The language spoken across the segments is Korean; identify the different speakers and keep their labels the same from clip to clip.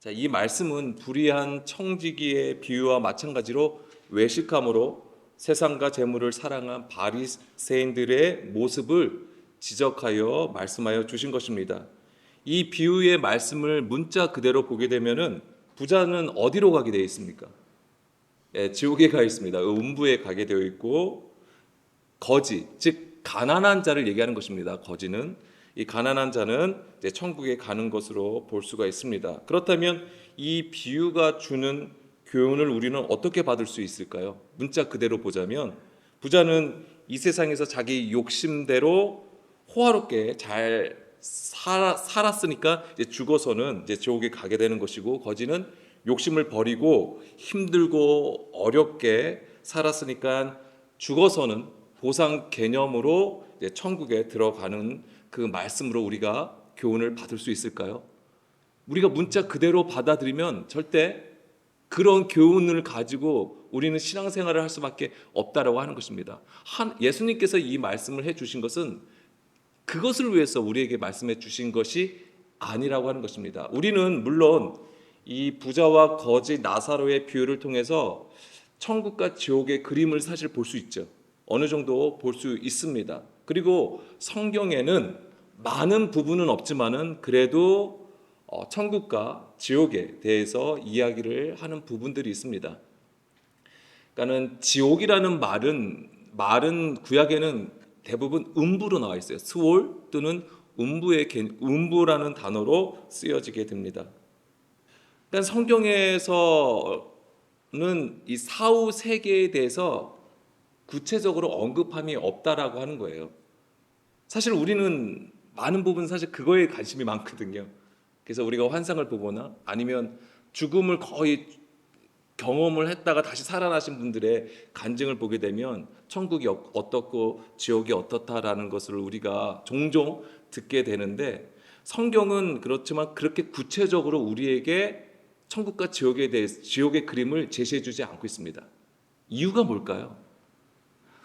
Speaker 1: 자, 이 말씀은 불의한 청지기의 비유와 마찬가지로 외식함으로 세상과 재물을 사랑한 바리새인들의 모습을 지적하여 말씀하여 주신 것입니다. 이 비유의 말씀을 문자 그대로 보게 되면은 부자는 어디로 가게 되어 있습니까? 예, 지옥에 가 있습니다. 음부에 가게 되어 있고 거지, 즉 가난한 자를 얘기하는 것입니다. 거지는 이 가난한 자는 이제 천국에 가는 것으로 볼 수가 있습니다. 그렇다면 이 비유가 주는 교훈을 우리는 어떻게 받을 수 있을까요? 문자 그대로 보자면 부자는 이 세상에서 자기 욕심대로 호화롭게 잘 살았으니까 이제 죽어서는 이제 지옥에 가게 되는 것이고, 거지는 욕심을 버리고 힘들고 어렵게 살았으니까 죽어서는 보상 개념으로 이제 천국에 들어가는 그 말씀으로 우리가 교훈을 받을 수 있을까요? 우리가 문자 그대로 받아들이면 절대 그런 교훈을 가지고 우리는 신앙생활을 할 수밖에 없다라고 하는 것입니다. 예수님께서 이 말씀을 해주신 것은 그것을 위해서 우리에게 말씀해 주신 것이 아니라고 하는 것입니다. 우리는 물론 이 부자와 거지 나사로의 비유를 통해서 천국과 지옥의 그림을 사실 볼 수 있죠. 어느 정도 볼 수 있습니다. 그리고 성경에는 많은 부분은 없지만은 그래도 천국과 지옥에 대해서 이야기를 하는 부분들이 있습니다. 그러니까는 지옥이라는 말은 구약에는 대부분 음부로 나와 있어요. 스올 또는 음부라는 단어로 쓰여지게 됩니다. 그러니까 성경에서는 이 사후 세계에 대해서 구체적으로 언급함이 없다라고 하는 거예요. 사실 우리는 많은 부분 사실 그거에 관심이 많거든요. 그래서 우리가 환상을 보거나 아니면 죽음을 거의 경험을 했다가 다시 살아나신 분들의 간증을 보게 되면 천국이 어떻고 지옥이 어떻다라는 것을 우리가 종종 듣게 되는데, 성경은 그렇지만 그렇게 구체적으로 우리에게 천국과 지옥에 대해서 지옥의 그림을 제시해 주지 않고 있습니다. 이유가 뭘까요?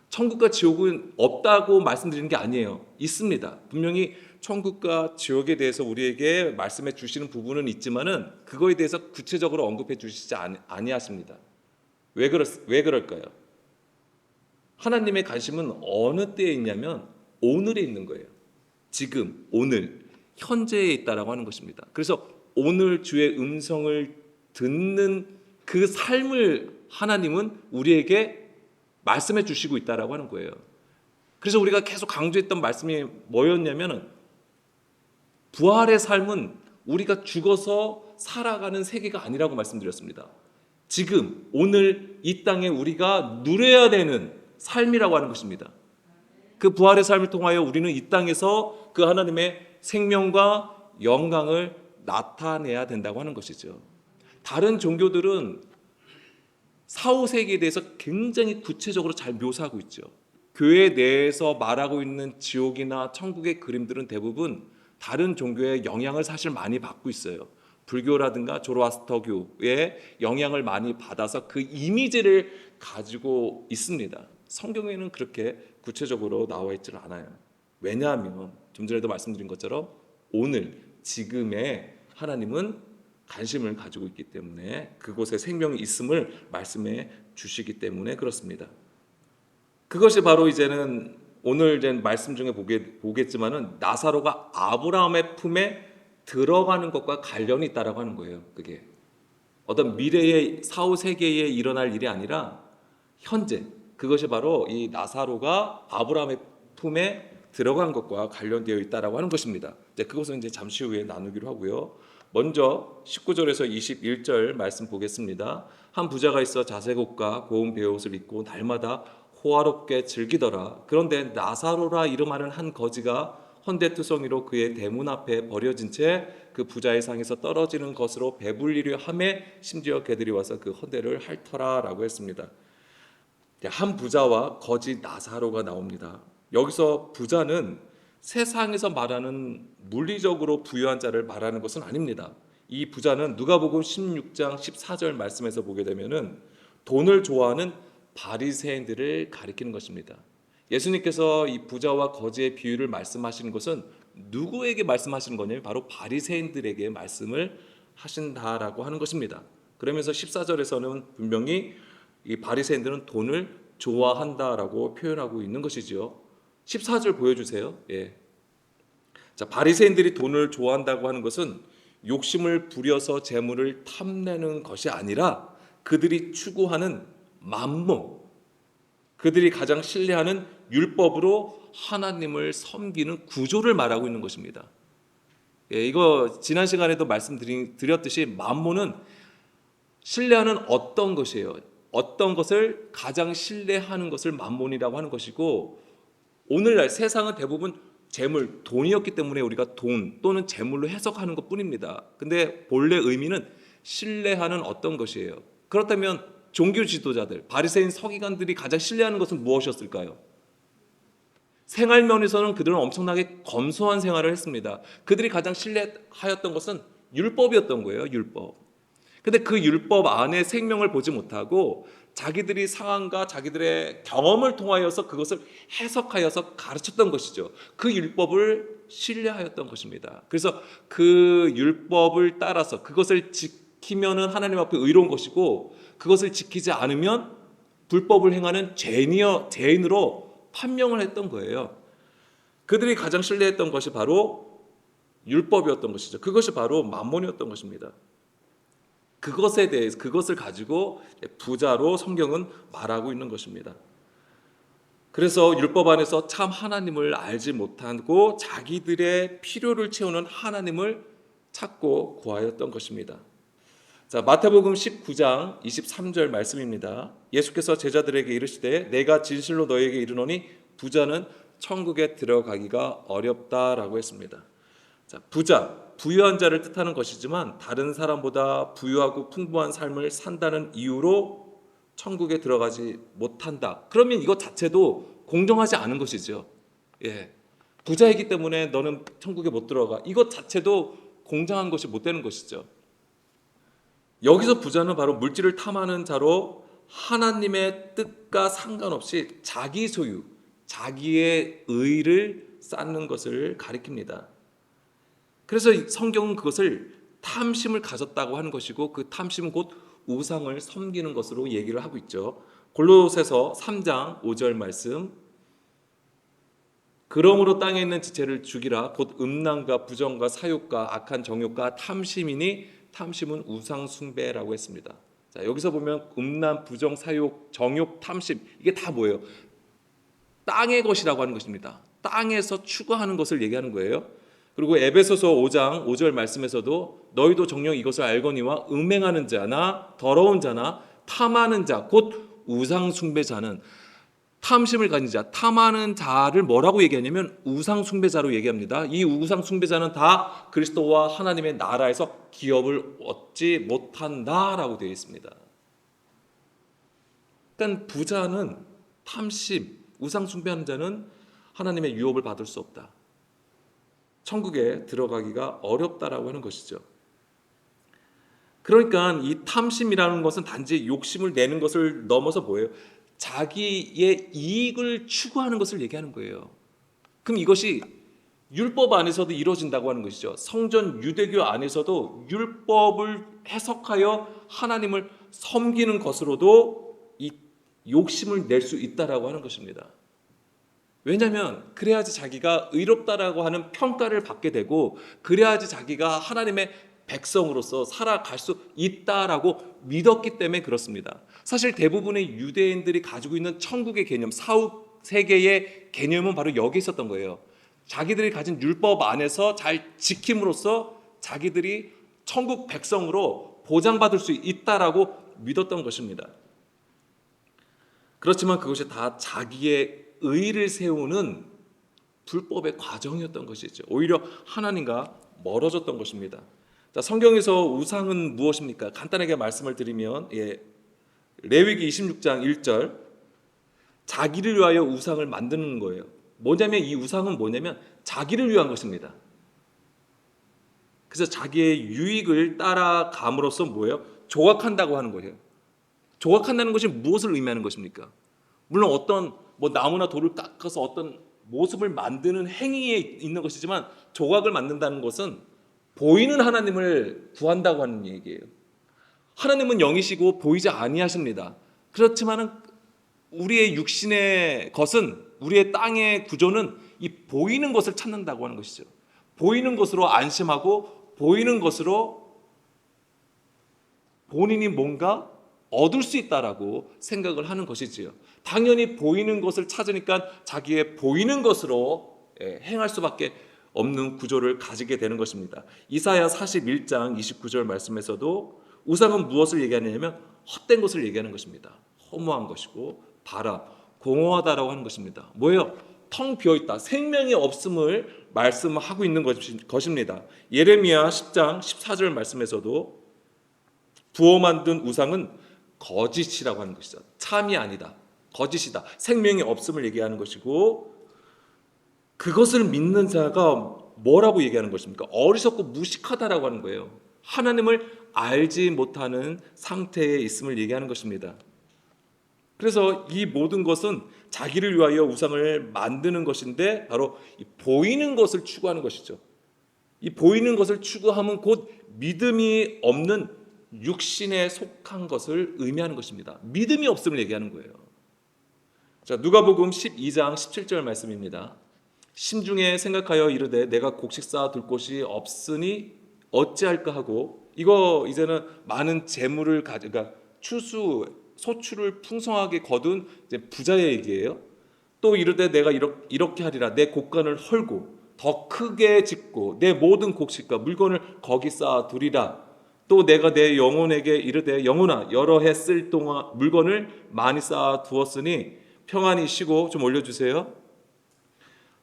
Speaker 1: 천국과 지옥은 없다고 말씀드리는 게 아니에요. 있습니다. 분명히 천국과 지옥에 대해서 우리에게 말씀해 주시는 부분은 있지만은 그거에 대해서 구체적으로 언급해 주시지 아니하십니다. 왜 그럴까요? 하나님의 관심은 어느 때에 있냐면 오늘에 있는 거예요. 지금, 오늘, 현재에 있다라고 하는 것입니다. 그래서 오늘 주의 음성을 듣는 그 삶을 하나님은 우리에게 말씀해 주시고 있다라고 하는 거예요. 그래서 우리가 계속 강조했던 말씀이 뭐였냐면, 부활의 삶은 우리가 죽어서 살아가는 세계가 아니라고 말씀드렸습니다. 지금 오늘 이 땅에 우리가 누려야 되는 삶이라고 하는 것입니다. 그 부활의 삶을 통하여 우리는 이 땅에서 그 하나님의 생명과 영광을 나타내야 된다고 하는 것이죠. 다른 종교들은 사후 세계에 대해서 굉장히 구체적으로 잘 묘사하고 있죠. 교회 내에서 말하고 있는 지옥이나 천국의 그림들은 대부분 다른 종교의 영향을 사실 많이 받고 있어요. 불교라든가 조로아스터교의 영향을 많이 받아서 그 이미지를 가지고 있습니다. 성경에는 그렇게 구체적으로 나와 있지는 않아요. 왜냐하면 좀 전에도 말씀드린 것처럼 오늘 지금의 하나님은 관심을 가지고 있기 때문에, 그곳에 생명이 있음을 말씀해 주시기 때문에 그렇습니다. 그것이 바로 이제는 오늘 이제 말씀 중에 보겠지만은 나사로가 아브라함의 품에 들어가는 것과 관련이 있다라고 하는 거예요. 그게 어떤 미래의 사후 세계에 일어날 일이 아니라 현재, 그것이 바로 이 나사로가 아브라함의 품에 들어간 것과 관련되어 있다라고 하는 것입니다. 그것은 이제 잠시 후에 나누기로 하고요. 먼저 19절에서 21절 말씀 보겠습니다. 한 부자가 있어 자색옷과 고운 베옷을 입고 날마다 호화롭게 즐기더라. 그런데 나사로라 이름하는 한 거지가 헌데투성이로 그의 대문 앞에 버려진 채 그 부자의 상에서 떨어지는 것으로 배불리려 하매 심지어 개들이 와서 그 헌데를 핥더라라고 했습니다. 한 부자와 거지 나사로가 나옵니다. 여기서 부자는 세상에서 말하는 물리적으로 부유한 자를 말하는 것은 아닙니다. 이 부자는 누가복음 16장 14절 말씀에서 보게 되면은 돈을 좋아하는 바리새인들을 가리키는 것입니다. 예수님께서 이 부자와 거지의 비유를 말씀하시는 것은 누구에게 말씀하시는 거냐면 바로 바리새인들에게 말씀을 하신다라고 하는 것입니다. 그러면서 14절에서는 분명히 이 바리새인들은 돈을 좋아한다라고 표현하고 있는 것이죠. 14절 보여주세요. 예. 자, 바리새인들이 돈을 좋아한다고 하는 것은 욕심을 부려서 재물을 탐내는 것이 아니라 그들이 추구하는 만몬, 그들이 가장 신뢰하는 율법으로 하나님을 섬기는 구조를 말하고 있는 것입니다. 예, 이거 지난 시간에도 말씀드렸듯이 만몬은 신뢰하는 어떤 것이에요. 어떤 것을 가장 신뢰하는 것을 만몬이라고 하는 것이고, 오늘날 세상은 대부분 재물, 돈이었기 때문에 우리가 돈 또는 재물로 해석하는 것뿐입니다. 근데 본래 의미는 신뢰하는 어떤 것이에요. 그렇다면 종교 지도자들, 바리새인 서기관들이 가장 신뢰하는 것은 무엇이었을까요? 생활면에서는 그들은 엄청나게 검소한 생활을 했습니다. 그들이 가장 신뢰하였던 것은 율법이었던 거예요. 율법. 근데 그 율법 안에 생명을 보지 못하고 자기들이 상황과 자기들의 경험을 통하여서 그것을 해석하여서 가르쳤던 것이죠. 그 율법을 신뢰하였던 것입니다. 그래서 그 율법을 따라서 그것을 지키면은 하나님 앞에 의로운 것이고, 그것을 지키지 않으면 불법을 행하는 죄인으로 판명을 했던 거예요. 그들이 가장 신뢰했던 것이 바로 율법이었던 것이죠. 그것이 바로 만몬이었던 것입니다. 그것에 대해서, 그것을 가지고 부자로 성경은 말하고 있는 것입니다. 그래서 율법 안에서 참 하나님을 알지 못하고 자기들의 필요를 채우는 하나님을 찾고 구하였던 것입니다. 자, 마태복음 19장 23절 말씀입니다. 예수께서 제자들에게 이르시되 내가 진실로 너희에게 이르노니 부자는 천국에 들어가기가 어렵다라고 했습니다. 자, 부자, 부유한 자를 뜻하는 것이지만 다른 사람보다 부유하고 풍부한 삶을 산다는 이유로 천국에 들어가지 못한다. 그러면 이것 자체도 공정하지 않은 것이죠. 예. 부자이기 때문에 너는 천국에 못 들어가. 이것 자체도 공정한 것이 못 되는 것이죠. 여기서 부자는 바로 물질을 탐하는 자로 하나님의 뜻과 상관없이 자기 소유, 자기의 의를 쌓는 것을 가리킵니다. 그래서 성경은 그것을 탐심을 가졌다고 하는 것이고, 그 탐심은 곧 우상을 섬기는 것으로 얘기를 하고 있죠. 골로새서 3장 5절 말씀, 그러므로 땅에 있는 지체를 죽이라. 곧 음란과 부정과 사욕과 악한 정욕과 탐심이니 탐심은 우상 숭배라고 했습니다. 자, 여기서 보면 음란, 부정, 사욕, 정욕, 탐심, 이게 다 뭐예요? 땅의 것이라고 하는 것입니다. 땅에서 추구하는 것을 얘기하는 거예요. 그리고 에베소서 5장 5절 말씀에서도 너희도 정녕 이것을 알거니와 음행하는 자나 더러운 자나 탐하는 자, 곧 우상 숭배자는, 탐심을 가진 자, 탐하는 자를 뭐라고 얘기하냐면 우상 숭배자로 얘기합니다. 이 우상 숭배자는 다 그리스도와 하나님의 나라에서 기업을 얻지 못한다라고 되어 있습니다. 그러니까 부자는 탐심, 우상 숭배하는 자는 하나님의 유업을 받을 수 없다. 천국에 들어가기가 어렵다라고 하는 것이죠. 그러니까 이 탐심이라는 것은 단지 욕심을 내는 것을 넘어서 뭐예요? 자기의 이익을 추구하는 것을 얘기하는 거예요. 그럼 이것이 율법 안에서도 이루어진다고 하는 것이죠. 성전 유대교 안에서도 율법을 해석하여 하나님을 섬기는 것으로도 이 욕심을 낼 수 있다라고 하는 것입니다. 왜냐하면 그래야지 자기가 의롭다라고 하는 평가를 받게 되고, 그래야지 자기가 하나님의 백성으로서 살아갈 수 있다라고 믿었기 때문에 그렇습니다. 사실 대부분의 유대인들이 가지고 있는 천국의 개념, 사후 세계의 개념은 바로 여기 있었던 거예요. 자기들이 가진 율법 안에서 잘 지킴으로써 자기들이 천국 백성으로 보장받을 수 있다라고 믿었던 것입니다. 그렇지만 그것이 다 자기의 의를 세우는 불법의 과정이었던 것이죠. 오히려 하나님과 멀어졌던 것입니다. 자, 성경에서 우상은 무엇입니까? 간단하게 말씀을 드리면, 레위기 26장 1절, 자기를 위하여 우상을 만드는 거예요. 뭐냐면 이 우상은 뭐냐면 자기를 위한 것입니다. 그래서 자기의 유익을 따라감으로써 뭐예요? 조각한다고 하는 거예요. 조각한다는 것이 무엇을 의미하는 것입니까? 물론 어떤 나무나 돌을 깎아서 어떤 모습을 만드는 행위에 있는 것이지만, 조각을 만든다는 것은 보이는 하나님을 구한다고 하는 얘기예요. 하나님은 영이시고 보이지 아니하십니다. 그렇지만은 우리의 육신의 것은, 우리의 땅의 구조는 이 보이는 것을 찾는다고 하는 것이죠. 보이는 것으로 안심하고 보이는 것으로 본인이 뭔가 얻을 수 있다라고 생각을 하는 것이지요. 당연히 보이는 것을 찾으니까 자기의 보이는 것으로 행할 수밖에 없는 구조를 가지게 되는 것입니다. 이사야 41장 29절 말씀에서도 우상은 무엇을 얘기하냐면 헛된 것을 얘기하는 것입니다. 허무한 것이고 바람, 공허하다라고 하는 것입니다. 뭐예요? 텅 비어있다, 생명이 없음을 말씀하고 있는 것입니다. 예레미야 10장 14절 말씀에서도 부어 만든 우상은 거짓이라고 하는 것이죠. 참이 아니다, 거짓이다, 생명이 없음을 얘기하는 것이고, 그것을 믿는 자가 뭐라고 얘기하는 것입니까? 어리석고 무식하다라고 하는 거예요. 하나님을 알지 못하는 상태에 있음을 얘기하는 것입니다. 그래서 이 모든 것은 자기를 위하여 우상을 만드는 것인데 바로 이 보이는 것을 추구하는 것이죠. 이 보이는 것을 추구함은 곧 믿음이 없는 육신에 속한 것을 의미하는 것입니다. 믿음이 없음을 얘기하는 거예요. 자, 누가복음 12장 17절 말씀입니다. 심중에 생각하여 이르되 내가 곡식 쌓아 둘 곳이 없으니 어찌할까 하고, 이거 이제는 많은 재물을 그러니까 소출을 풍성하게 거둔 이제 부자의 얘기예요. 또 이르되 내가 이렇게 하리라, 내 곡간을 헐고 더 크게 짓고 내 모든 곡식과 물건을 거기 쌓아 두리라. 또 내가 내 영혼에게 이르되 영혼아, 여러 해 쓸 동안 물건을 많이 쌓아 두었으니 평안히 쉬고, 좀 올려주세요.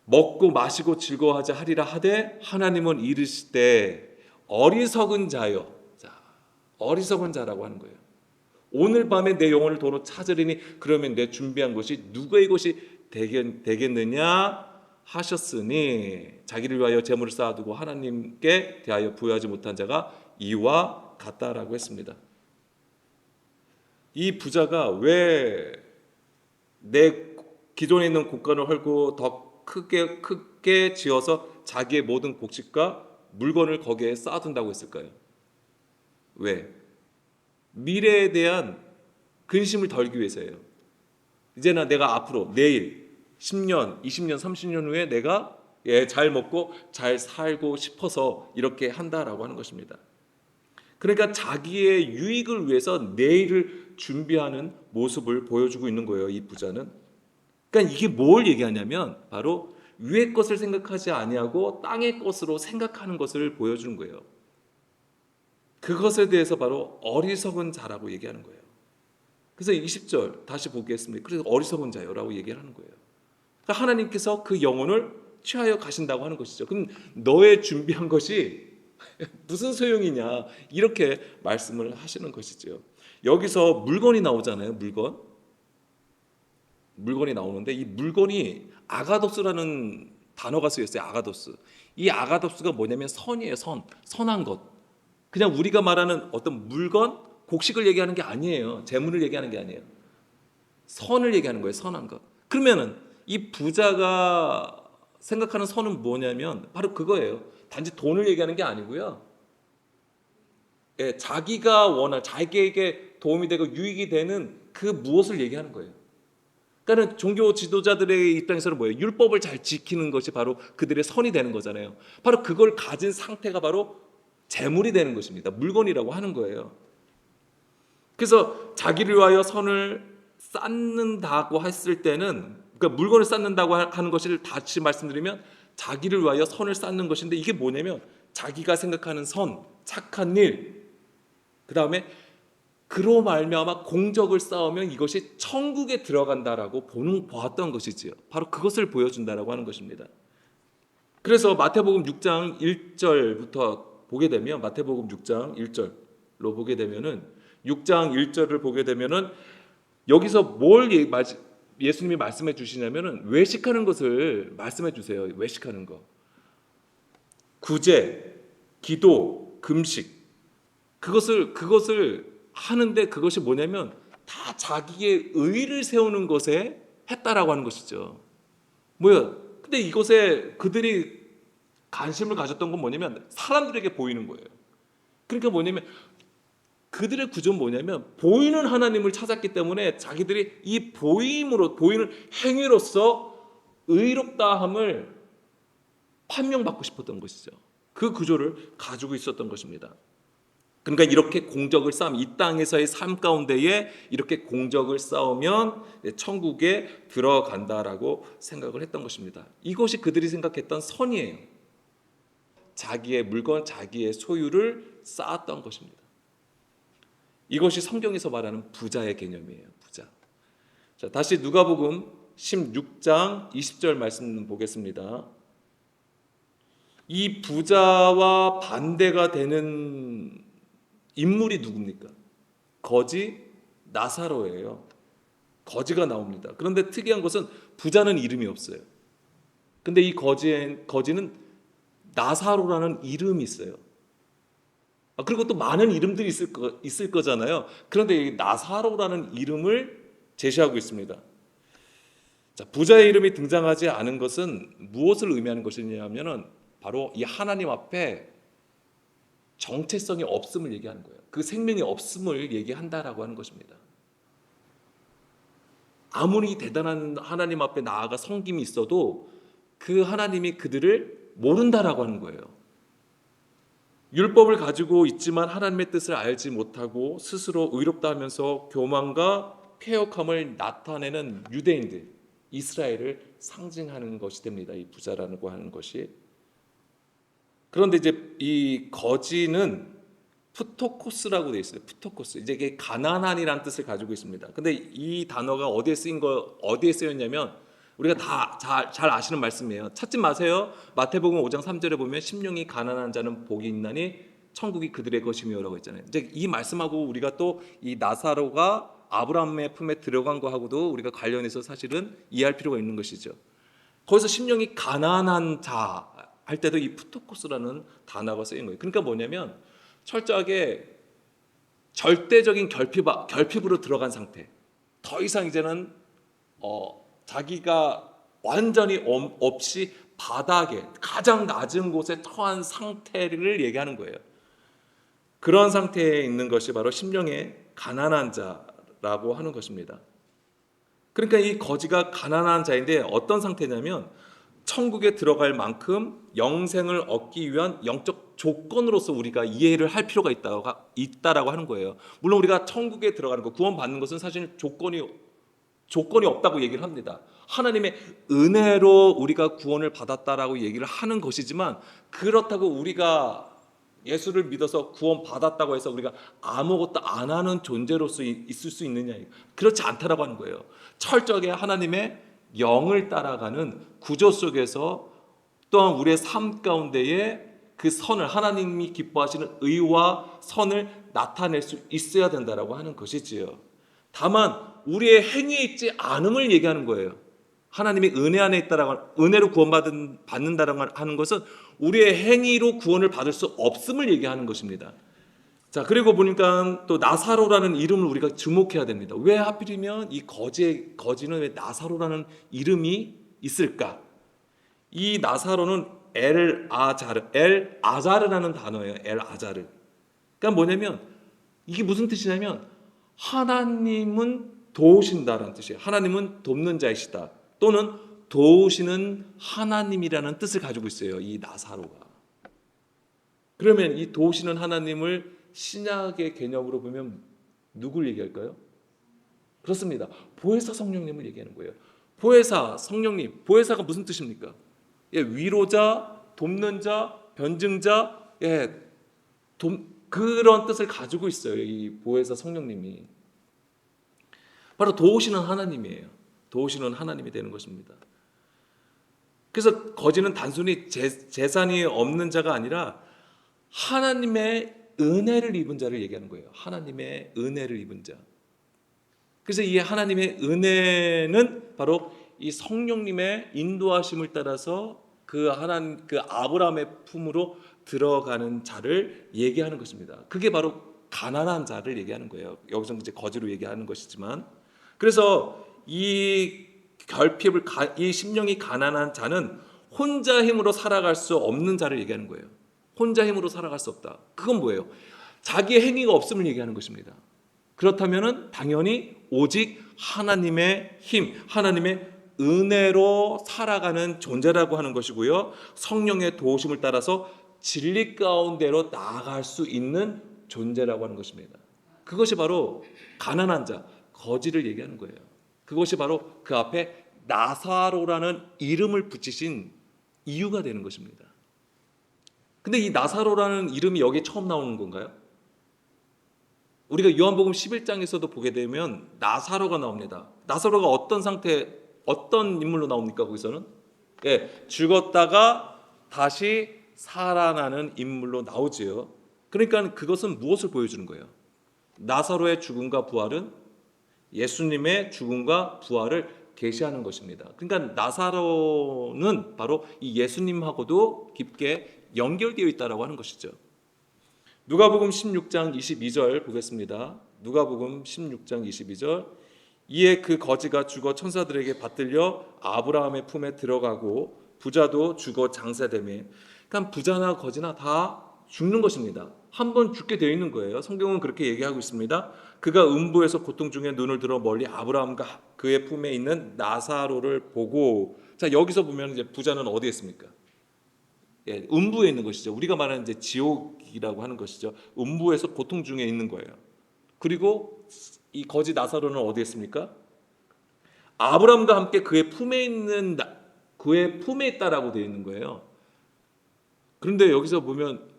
Speaker 1: 먹고 마시고 즐거워하자 하리라 하되 하나님은 이르시되 어리석은 자여. 자, 어리석은 자라고 하는 거예요. 오늘 밤에 내 영혼을 도로 찾으리니 그러면 내 준비한 것이 누구의 것이 되겠느냐 하셨으니, 자기를 위하여 재물을 쌓아두고 하나님께 대하여 부여하지 못한 자가 이와 같다라고 했습니다. 이 부자가 왜 내 기존에 있는 곡간을 헐고 더 크게 지어서 자기의 모든 곡식과 물건을 거기에 쌓아둔다고 했을까요? 왜? 미래에 대한 근심을 덜기 위해서예요. 이제는 내가 앞으로 내일 10년, 20년, 30년 후에 내가 잘 먹고 잘 살고 싶어서 이렇게 한다라고 하는 것입니다. 그러니까 자기의 유익을 위해서 내일을 준비하는 모습을 보여주고 있는 거예요, 이 부자는. 그러니까 이게 뭘 얘기하냐면 바로 위의 것을 생각하지 아니하고 땅의 것으로 생각하는 것을 보여주는 거예요. 그것에 대해서 바로 어리석은 자라고 얘기하는 거예요. 그래서 20절 다시 보겠습니다. 그래서 어리석은 자요라고 얘기를 하는 거예요. 그러니까 하나님께서 그 영혼을 취하여 가신다고 하는 것이죠. 그럼 너의 준비한 것이 무슨 소용이냐, 이렇게 말씀을 하시는 것이죠. 여기서 물건이 나오잖아요. 물건이 나오는데 이 물건이 아가도스라는 단어가 쓰였어요. 아가도스. 이 아가도스가 뭐냐면 선이에요. 선한 것. 그냥 우리가 말하는 어떤 물건, 곡식을 얘기하는 게 아니에요. 재물을 얘기하는 게 아니에요. 선을 얘기하는 거예요. 선한 것. 그러면은 이 부자가 생각하는 선은 뭐냐면 바로 그거예요. 단지 돈을 얘기하는 게 아니고요. 자기가 원할, 자기에게 도움이 되고 유익이 되는 그 무엇을 얘기하는 거예요. 그러니까 종교 지도자들의 입장에서는 뭐예요? 율법을 잘 지키는 것이 바로 그들의 선이 되는 거잖아요. 바로 그걸 가진 상태가 바로 재물이 되는 것입니다. 물건이라고 하는 거예요. 그래서 자기를 위하여 선을 쌓는다고 했을 때는, 그러니까 물건을 쌓는다고 하는 것을 다시 말씀드리면 자기를 위하여 선을 쌓는 것인데, 이게 뭐냐면 자기가 생각하는 선, 착한 일, 그 다음에 그로 말미암아 공적을 쌓으면 이것이 천국에 들어간다라고 보았던 것이지요. 바로 그것을 보여준다라고 하는 것입니다. 그래서 마태복음 6장 1절부터 보게 되면, 마태복음 6장 1절로 보게 되면은 6장 1절을 보게 되면은 여기서 뭘 예수님이 말씀해 주시냐면은 외식하는 것을 말씀해 주세요. 외식하는 거. 구제, 기도, 금식. 그것을 하는데 그것이 뭐냐면 다 자기의 의를 세우는 것에 했다라고 하는 것이죠. 뭐야? 근데 이것에 그들이 관심을 가졌던 건 뭐냐면 사람들에게 보이는 거예요. 그러니까 뭐냐면 그들의 구조는 뭐냐면 보이는 하나님을 찾았기 때문에 자기들이 이 보임으로 보이는 행위로서 의롭다함을 판명받고 싶었던 것이죠. 그 구조를 가지고 있었던 것입니다. 그러니까 이렇게 공적을 쌓으면 이 땅에서의 삶 가운데에 이렇게 공적을 쌓으면 천국에 들어간다라고 생각을 했던 것입니다. 이것이 그들이 생각했던 선이에요. 자기의 물건, 자기의 소유를 쌓았던 것입니다. 이것이 성경에서 말하는 부자의 개념이에요. 부자. 자, 다시 누가복음 16장 20절 말씀 보겠습니다. 이 부자와 반대가 되는 인물이 누굽니까? 거지 나사로예요. 거지가 나옵니다. 그런데 특이한 것은 부자는 이름이 없어요. 근데 이 거지는 나사로라는 이름이 있어요. 그리고 또 많은 이름들이 있을 거잖아요. 그런데 이 나사로라는 이름을 제시하고 있습니다. 자, 부자의 이름이 등장하지 않은 것은 무엇을 의미하는 것이냐면은 바로 이 하나님 앞에 정체성이 없음을 얘기하는 거예요. 그 생명이 없음을 얘기한다라고 하는 것입니다. 아무리 대단한 하나님 앞에 나아가 섬김이 있어도 그 하나님이 그들을 모른다라고 하는 거예요. 율법을 가지고 있지만 하나님의 뜻을 알지 못하고 스스로 의롭다 하면서 교만과 패역함을 나타내는 유대인들, 이스라엘을 상징하는 것이 됩니다. 이 부자라고 하는 것이. 그런데 이제 이 거지는 푸토코스라고 되어 있어요. 푸토코스. 이제 이게 가난한이라는 뜻을 가지고 있습니다. 근데 이 단어가 어디에 쓰였냐면 우리가 다 잘 아시는 말씀이에요. 찾지 마세요. 마태복음 5장 3절에 보면 심령이 가난한 자는 복이 있나니 천국이 그들의 것이며라고 했잖아요. 이제 이 말씀하고 우리가 또 이 나사로가 아브라함의 품에 들어간 거하고도 우리가 관련해서 사실은 이해할 필요가 있는 것이죠. 거기서 심령이 가난한 자 할 때도 이 푸토코스라는 단어가 쓰인 거예요. 그러니까 뭐냐면 철저하게 절대적인 결핍으로 들어간 상태. 더 이상 이제는 자기가 완전히 없이 바닥에 가장 낮은 곳에 처한 상태를 얘기하는 거예요. 그런 상태에 있는 것이 바로 심령의 가난한 자라고 하는 것입니다. 그러니까 이 거지가 가난한 자인데 어떤 상태냐면 천국에 들어갈 만큼 영생을 얻기 위한 영적 조건으로서 우리가 이해를 할 필요가 있다라고 하는 거예요. 물론 우리가 천국에 들어가는 거, 구원받는 것은 사실 조건이 없다고 얘기를 합니다. 하나님의 은혜로 우리가 구원을 받았다라고 얘기를 하는 것이지만 그렇다고 우리가 예수를 믿어서 구원받았다고 해서 우리가 아무것도 안 하는 존재로서 있을 수 있느냐, 그렇지 않다라고 하는 거예요. 철저하게 하나님의 영을 따라가는 구조 속에서 또한 우리의 삶 가운데에 그 선을, 하나님이 기뻐하시는 의와 선을 나타낼 수 있어야 된다라고 하는 것이지요. 다만 우리의 행위에 있지 않음을 얘기하는 거예요. 하나님의 은혜 안에 있다라고, 은혜로 구원받는다라고 하는 것은 우리의 행위로 구원을 받을 수 없음을 얘기하는 것입니다. 자, 그리고 보니까 또 나사로라는 이름을 우리가 주목해야 됩니다. 왜 하필이면 이 거지는 왜 나사로라는 이름이 있을까? 이 나사로는 아자르라는 단어예요. 아자르. 그러니까 뭐냐면 이게 무슨 뜻이냐면 하나님은 도우신다라는 뜻이에요. 하나님은 돕는 자이시다. 또는 도우시는 하나님이라는 뜻을 가지고 있어요. 이 나사로가. 그러면 이 도우시는 하나님을 신약의 개념으로 보면 누굴 얘기할까요? 그렇습니다. 보혜사 성령님을 얘기하는 거예요. 보혜사 성령님, 보혜사가 무슨 뜻입니까? 위로자, 돕는 자, 변증자, 그런 뜻을 가지고 있어요. 이 보혜사 성령님이 바로 도우시는 하나님이에요. 도우시는 하나님이 되는 것입니다. 그래서 거지는 단순히 재산이 없는 자가 아니라 하나님의 은혜를 입은 자를 얘기하는 거예요. 하나님의 은혜를 입은 자. 그래서 이 하나님의 은혜는 바로 이 성령님의 인도하심을 따라서 그 아브라함의 품으로 들어가는 자를 얘기하는 것입니다. 그게 바로 가난한 자를 얘기하는 거예요. 여기서 이제 거지로 얘기하는 것이지만, 그래서 이 심령이 가난한 자는 혼자 힘으로 살아갈 수 없는 자를 얘기하는 거예요. 혼자 힘으로 살아갈 수 없다. 그건 뭐예요? 자기의 행위가 없음을 얘기하는 것입니다. 그렇다면 당연히 오직 하나님의 힘, 하나님의 은혜로 살아가는 존재라고 하는 것이고요. 성령의 도우심을 따라서 진리 가운데로 나아갈 수 있는 존재라고 하는 것입니다. 그것이 바로 가난한 자, 거지를 얘기하는 거예요. 그것이 바로 그 앞에 나사로라는 이름을 붙이신 이유가 되는 것입니다. 근데 이 나사로라는 이름이 여기에 처음 나오는 건가요? 우리가 요한복음 11장에서도 보게 되면 나사로가 나옵니다. 나사로가 어떤 상태, 어떤 인물로 나옵니까? 거기서는 죽었다가 다시 살아나는 인물로 나오지요. 그러니까 그것은 무엇을 보여주는 거예요? 나사로의 죽음과 부활은 예수님의 죽음과 부활을 계시하는 것입니다. 그러니까 나사로는 바로 이 예수님하고도 깊게 연결되어 있다라고 하는 것이죠. 누가복음 16장 22절 보겠습니다. 누가복음 16장 22절. 이에 그 거지가 죽어 천사들에게 받들려 아브라함의 품에 들어가고 부자도 죽어 장사되매. 그러니까 부자나 거지나 다 죽는 것입니다. 한 번 죽게 되어 있는 거예요. 성경은 그렇게 얘기하고 있습니다. 그가 음부에서 고통 중에 눈을 들어 멀리 아브라함과 그의 품에 있는 나사로를 보고. 자, 여기서 보면 이제 부자는 어디에 있습니까? 음부에 있는 것이죠. 우리가 말하는 이제 지옥이라고 하는 것이죠. 음부에서 고통 중에 있는 거예요. 그리고 이 거지 나사로는 어디에 있습니까? 아브라함과 함께 그의 품에 있다라고 되어 있는 거예요. 그런데 여기서 보면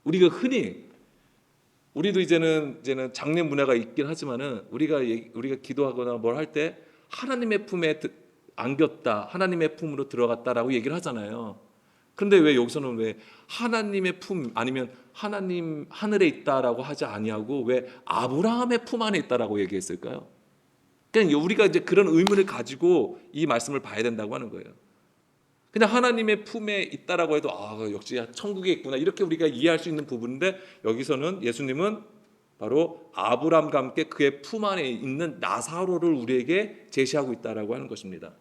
Speaker 1: 우리가 흔히 우리도 이제는 장례 문화가 있긴 하지만은 우리가 기도하거나 뭘 할 때 하나님의 품에 안겼다, 하나님의 품으로 들어갔다라고 얘기를 하잖아요. 그런데 왜 여기서는 왜 하나님의 품 아니면 하나님 하늘에 있다라고 하지 아니하고 왜 아브라함의 품 안에 있다라고 얘기했을까요? 그러니까 우리가 이제 그런 의문을 가지고 이 말씀을 봐야 된다고 하는 거예요. 그냥 하나님의 품에 있다라고 해도 역시 천국에 있구나 이렇게 우리가 이해할 수 있는 부분인데 여기서는 예수님은 바로 아브라함과 함께 그의 품 안에 있는 나사로를 우리에게 제시하고 있다라고 하는 것입니다.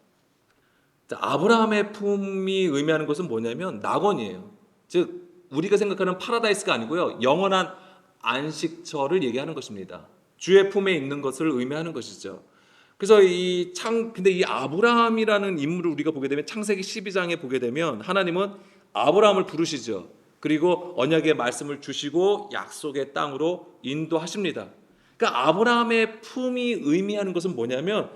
Speaker 1: 자, 아브라함의 품이 의미하는 것은 뭐냐면 낙원이에요. 즉 우리가 생각하는 파라다이스가 아니고요, 영원한 안식처를 얘기하는 것입니다. 주의 품에 있는 것을 의미하는 것이죠. 그래서 근데 이 아브라함이라는 인물을 우리가 보게 되면 창세기 12장에 보게 되면 하나님은 아브라함을 부르시죠. 그리고 언약의 말씀을 주시고 약속의 땅으로 인도하십니다. 그러니까 아브라함의 품이 의미하는 것은 뭐냐면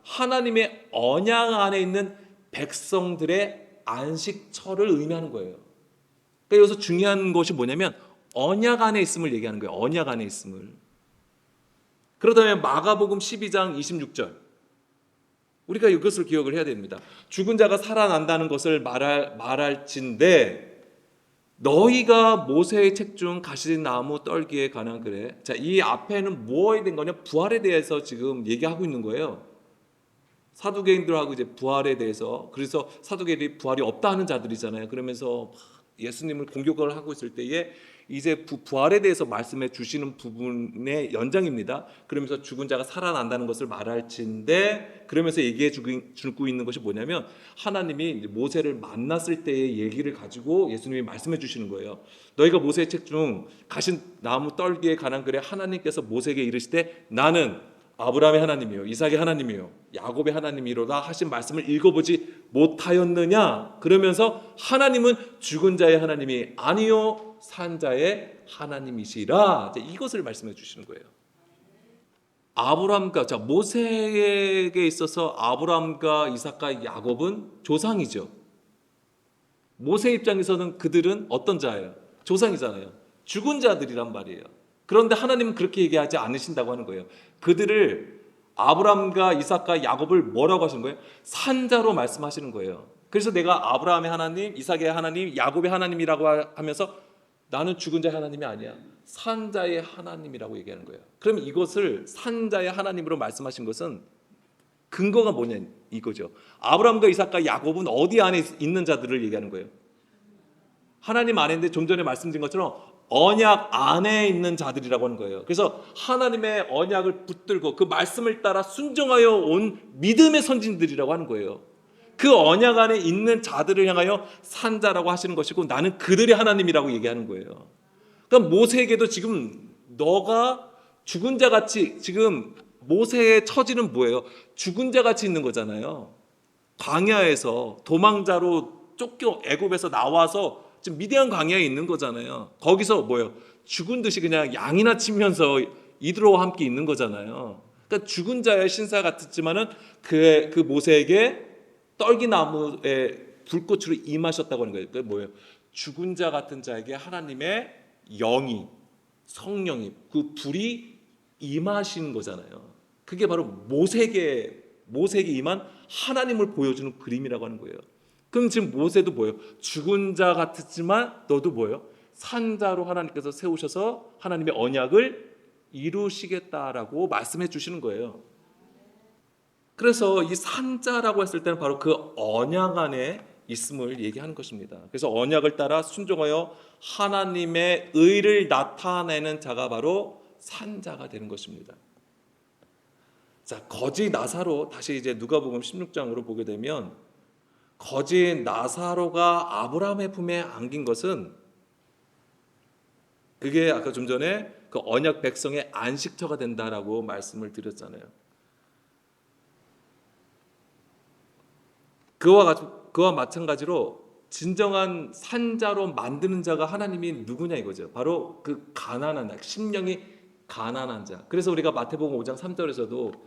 Speaker 1: 하나님의 언약 안에 있는 백성들의 안식처를 의미하는 거예요. 그러니까 여기서 중요한 것이 뭐냐면 언약 안에 있음을 얘기하는 거예요. 언약 안에 있음을. 그렇다면 마가복음 12장 26절 우리가 이것을 기억을 해야 됩니다. 죽은 자가 살아난다는 것을 말할진대 너희가 모세의 책 중 가시린 나무 떨기에 관한 글에, 자, 이 앞에는 뭐에 대한 거냐? 부활에 대해서 지금 얘기하고 있는 거예요. 사두개인들하고 이제 부활에 대해서, 그래서 사두개인들이 부활이 없다 하는 자들이잖아요. 그러면서 예수님을 공격을 하고 있을 때에 이제 부활에 대해서 말씀해 주시는 부분의 연장입니다. 그러면서 죽은 자가 살아난다는 것을 말할진대, 그러면서 얘기해 주고 있는 것이 뭐냐면 하나님이 모세를 만났을 때의 얘기를 가지고 예수님이 말씀해 주시는 거예요. 너희가 모세의 책 중 가신 나무 떨기에 관한 글에 하나님께서 모세에게 이르시되 나는 아브라함의 하나님이요 이삭의 하나님이요 야곱의 하나님이로다 하신 말씀을 읽어보지 못하였느냐? 그러면서 하나님은 죽은 자의 하나님이 아니요 산 자의 하나님이시라, 이것을 말씀해 주시는 거예요. 아브라함과, 자, 모세에게 있어서 아브라함과 이삭과 야곱은 조상이죠. 모세 입장에서는 그들은 어떤 자예요? 조상이잖아요. 죽은 자들이란 말이에요. 그런데 하나님은 그렇게 얘기하지 않으신다고 하는 거예요. 그들을, 아브라함과 이삭과 야곱을 뭐라고 하시는 거예요? 산자로 말씀하시는 거예요. 그래서 내가 아브라함의 하나님, 이삭의 하나님, 야곱의 하나님이라고 하면서 나는 죽은 자의 하나님이 아니야, 산자의 하나님이라고 얘기하는 거예요. 그럼 이것을 산자의 하나님으로 말씀하신 것은 근거가 뭐냐 이거죠. 아브라함과 이삭과 야곱은 어디 안에 있는 자들을 얘기하는 거예요? 하나님 안에인데 좀 전에 말씀드린 것처럼 언약 안에 있는 자들이라고 하는 거예요. 그래서 하나님의 언약을 붙들고 그 말씀을 따라 순종하여 온 믿음의 선진들이라고 하는 거예요. 그 언약 안에 있는 자들을 향하여 산자라고 하시는 것이고 나는 그들의 하나님이라고 얘기하는 거예요. 그러니까 모세에게도 지금 너가 죽은 자 같이, 지금 모세의 처지는 뭐예요? 죽은 자 같이 있는 거잖아요. 광야에서 도망자로 쫓겨 애굽에서 나와서 지금 미디안 광야에 있는 거잖아요. 거기서 뭐예요? 죽은 듯이 그냥 양이나 치면서 이들과 함께 있는 거잖아요. 그러니까 죽은 자의 신사 같았지만은 그 모세에게 떨기나무의 불꽃으로 임하셨다고 하는 거예요. 그게 뭐예요? 죽은 자 같은 자에게 하나님의 영이, 성령이, 그 불이 임하신 거잖아요. 그게 바로 모세에게 임한 하나님을 보여주는 그림이라고 하는 거예요. 그럼 지금 모세도 뭐예요? 죽은 자 같았지만 너도 뭐예요? 산자로 하나님께서 세우셔서 하나님의 언약을 이루시겠다라고 말씀해 주시는 거예요. 그래서 이 산자라고 했을 때는 바로 그 언약 안에 있음을 얘기하는 것입니다. 그래서 언약을 따라 순종하여 하나님의 의를 나타내는 자가 바로 산자가 되는 것입니다. 자, 거지 나사로, 다시 이제 누가복음 16장으로 보게 되면 거지 나사로가 아브라함의 품에 안긴 것은 그게 아까 좀 전에 그 언약 백성의 안식처가 된다라고 말씀을 드렸잖아요. 그와 마찬가지로 진정한 산자로 만드는 자가 하나님이 누구냐 이거죠. 바로 그 가난한 자, 심령이 가난한 자. 그래서 우리가 마태복음 5장 3절에서도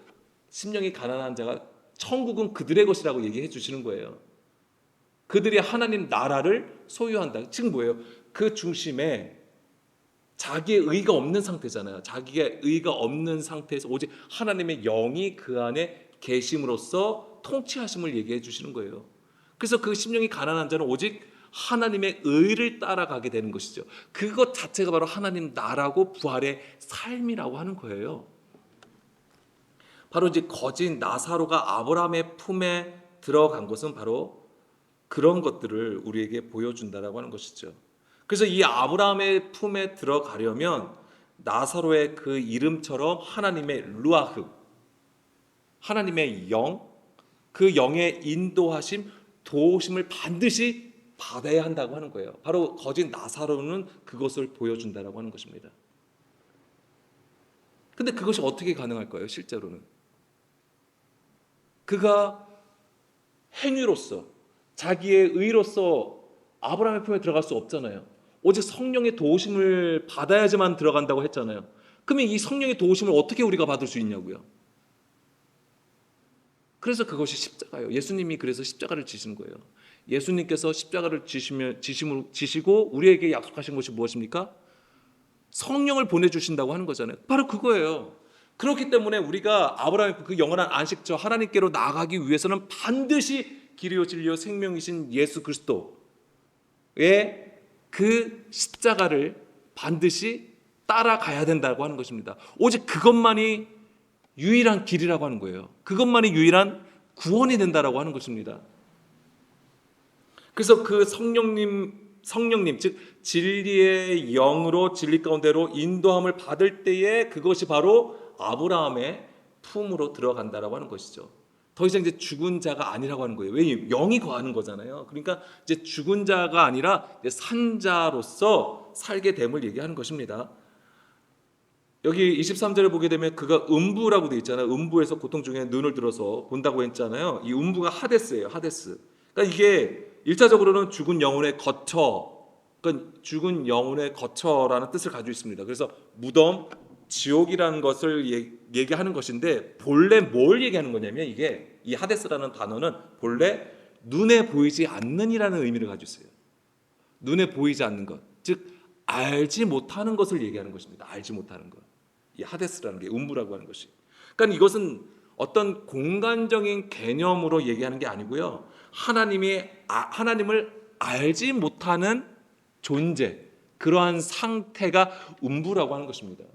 Speaker 1: 심령이 가난한 자가 천국은 그들의 것이라고 얘기해 주시는 거예요. 그들이 하나님 나라를 소유한다. 지금 뭐예요? 그 중심에 자기의 의가 없는 상태잖아요. 자기의 의가 없는 상태에서 오직 하나님의 영이 그 안에 계심으로써 통치하심을 얘기해 주시는 거예요. 그래서 그 심령이 가난한 자는 오직 하나님의 의를 따라가게 되는 것이죠. 그것 자체가 바로 하나님 나라고 부활의 삶이라고 하는 거예요. 바로 이제 거진 나사로가 아브라함의 품에 들어간 것은 바로 그런 것들을 우리에게 보여준다라고 하는 것이죠. 그래서 이 아브라함의 품에 들어가려면 나사로의 그 이름처럼 하나님의 루아흐, 하나님의 영, 그 영의 인도하심, 도우심을 반드시 받아야 한다고 하는 거예요. 바로 거진 나사로는 그것을 보여준다라고 하는 것입니다. 근데 그것이 어떻게 가능할까요? 실제로는 그가 행위로서 자기의 의로서 아브라함의 품에 들어갈 수 없잖아요. 오직 성령의 도우심을 받아야지만 들어간다고 했잖아요. 그러면 이 성령의 도우심을 어떻게 우리가 받을 수 있냐고요. 그래서 그것이 십자가예요. 예수님이 그래서 십자가를 지신 거예요. 예수님께서 십자가를 지시고 우리에게 약속하신 것이 무엇입니까? 성령을 보내주신다고 하는 거잖아요. 바로 그거예요. 그렇기 때문에 우리가 아브라함의 그 영원한 안식처 하나님께로 나아가기 위해서는 반드시 길이요 진리요 생명이신 예수 그리스도의 그 십자가를 반드시 따라가야 된다고 하는 것입니다. 오직 그것만이 유일한 길이라고 하는 거예요. 그것만이 유일한 구원이 된다라고 하는 것입니다. 그래서 그 성령님 즉 진리의 영으로 진리 가운데로 인도함을 받을 때에 그것이 바로 아브라함의 품으로 들어간다라고 하는 것이죠. 더 이상 이제 죽은 자가 아니라고 하는 거예요. 왜? 영이 거하는 거잖아요. 그러니까 이제 죽은 자가 아니라 이제 산자로서 살게 됨을 얘기하는 것입니다. 여기 23절에 보게 되면 그가 음부라고 되어 있잖아요. 음부에서 고통 중에 눈을 들어서 본다고 했잖아요. 이 음부가 하데스예요. 하데스. 그러니까 이게 1차적으로는 죽은 영혼의 거처, 그러니까 죽은 영혼의 거처라는 뜻을 가지고 있습니다. 그래서 무덤, 지옥이라는 것을 얘기하는 것인데 본래 뭘 얘기하는 거냐면 이게 이 하데스라는 단어는 본래 눈에 보이지 않는 이라는 의미를 가지고 있어요. 눈에 보이지 않는 것, 즉 알지 못하는 것을 얘기하는 것입니다. 알지 못하는 것. 이 하데스라는 게 음부라고 하는 것이. 그러니까 이것은 어떤 공간적인 개념으로 얘기하는 게 아니고요. 하나님을 알지 못하는 존재, 그러한 상태가 음부라고 하는 것입니다.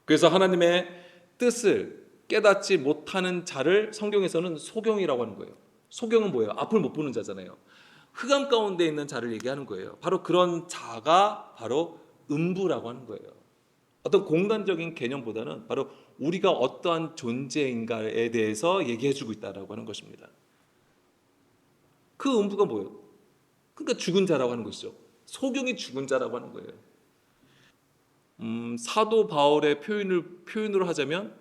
Speaker 1: 그래서 하나님의 뜻을 깨닫지 못하는 자를 성경에서는 소경이라고 하는 거예요. 소경은 뭐예요? 앞을 못 보는 자잖아요. 흑암 가운데 있는 자를 얘기하는 거예요. 바로 그런 자가 바로 음부라고 하는 거예요. 어떤 공간적인 개념보다는 바로 우리가 어떠한 존재인가에 대해서 얘기해주고 있다라고 하는 것입니다. 그 음부가 뭐예요? 그러니까 죽은 자라고 하는 것이죠. 소경이 죽은 자라고 하는 거예요. 사도 바울의 표현으로 하자면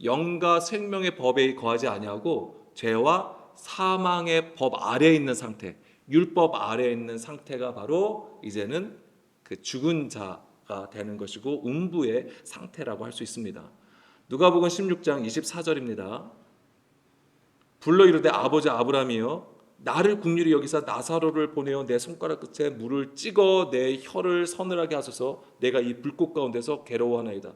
Speaker 1: 영과 생명의 법에 거하지 아니하고 죄와 사망의 법 아래에 있는 상태, 율법 아래에 있는 상태가 바로 이제는 그 죽은 자가 되는 것이고 음부의 상태라고 할 수 있습니다. 누가복음 16장 24절입니다. 불러 이르되 아버지 아브라함이여 나를 긍휼히 여기사 나사로를 보내어 내 손가락 끝에 물을 찍어 내 혀를 서늘하게 하소서 내가 이 불꽃 가운데서 괴로워하나이다.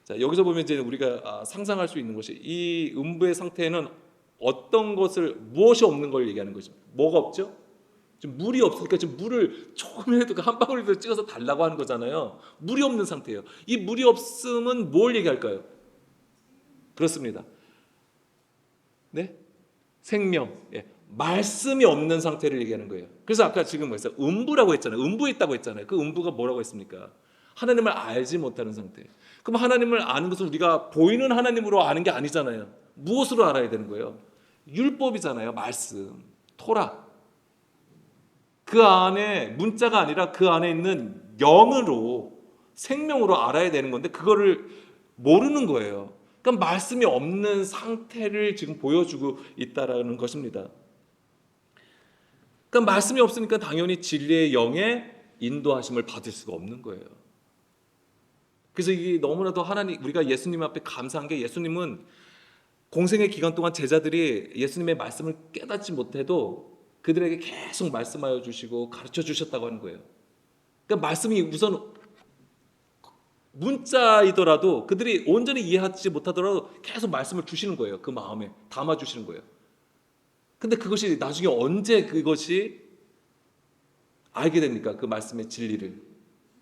Speaker 1: 자, 여기서 보면 이제 우리가 상상할 수 있는 것이 이 음부의 상태는 어떤 것을 무엇이 없는 걸 얘기하는 거죠. 뭐가 없죠? 지금 물이 없으니까 지금 물을 조금이라도 한 방울이라도 찍어서 달라고 하는 거잖아요. 물이 없는 상태예요. 이 물이 없음은 뭘 얘기할까요? 그렇습니다. 네? 생명. 예. 말씀이 없는 상태를 얘기하는 거예요. 그래서 아까 지금 뭐였어요? 음부라고 했잖아요. 음부에 있다고 했잖아요. 그 음부가 뭐라고 했습니까? 하나님을 알지 못하는 상태. 그럼 하나님을 아는 것은 우리가 보이는 하나님으로 아는 게 아니잖아요. 무엇으로 알아야 되는 거예요? 율법이잖아요. 말씀, 토라. 그 안에 문자가 아니라 그 안에 있는 영으로 생명으로 알아야 되는 건데 그거를 모르는 거예요. 그러니까 말씀이 없는 상태를 지금 보여주고 있다라는 것입니다. 그러니까 말씀이 없으니까 당연히 진리의 영의 인도하심을 받을 수가 없는 거예요. 그래서 이게 너무나도 하나님 우리가 예수님 앞에 감사한 게 예수님은 공생의 기간 동안 제자들이 예수님의 말씀을 깨닫지 못해도 그들에게 계속 말씀하여 주시고 가르쳐 주셨다고 하는 거예요. 그러니까 말씀이 우선 문자이더라도 그들이 온전히 이해하지 못하더라도 계속 말씀을 주시는 거예요. 그 마음에 담아 주시는 거예요. 근데 그것이 나중에 언제 그것이 알게 됩니까? 그 말씀의 진리를.